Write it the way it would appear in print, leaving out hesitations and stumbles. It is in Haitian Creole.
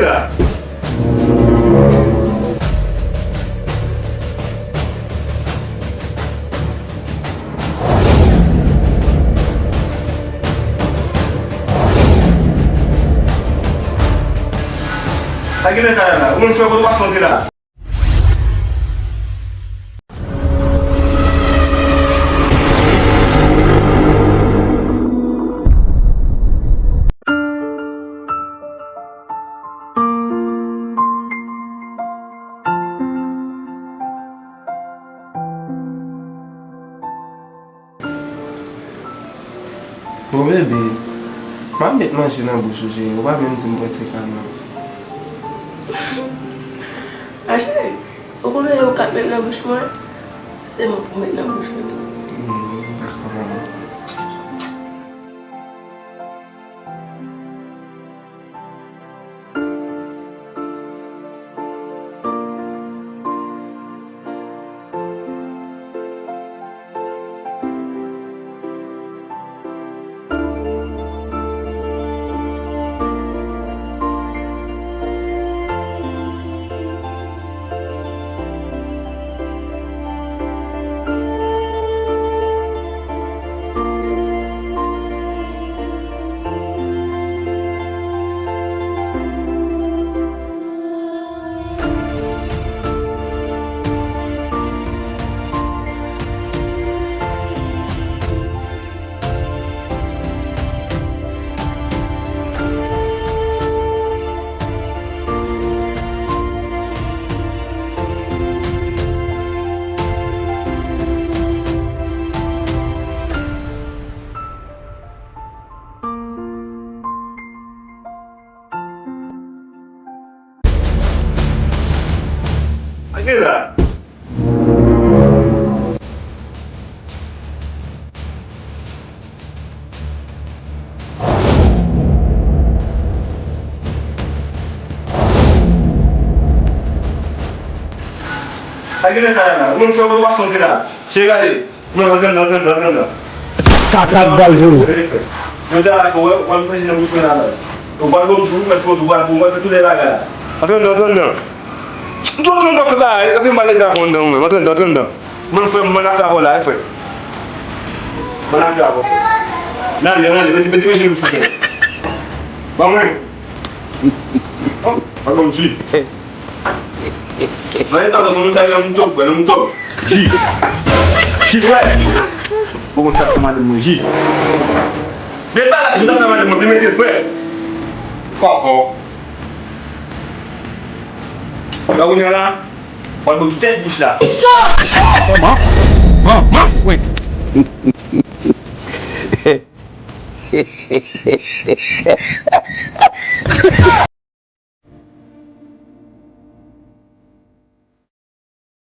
là. Lagi nak kan? Umur saya baru pasang tidak. Mon bébé, je vais mettre manger dans la bouche, je ne vais pas même dire que c'est calme. Chérie, vous connaissez le cap mettre dans la bouche, c'est bon pour mettre dans la bouche. D'accord, maman. Lagi lah. Lagi nak kan? Umur saya baru pasang tidak. Saya kali. Benar. Kakak balju. Macam aku, orang presiden bukan ada. Bukan bukan itu dia laga. Atau. Tudo não dá para eu tenho mal da conta, mas tudo. Não foi mana sa rola, foi. Mana já você. Não, betul. Vamos. Vamos sim. Vai estar com saya não tô. Ji. Vai. Vamos estar tomando muji. Beta, sudah tomando muji meter foi. Kok. Kau ni lah, kalau betul bus lah. Maaf, wait.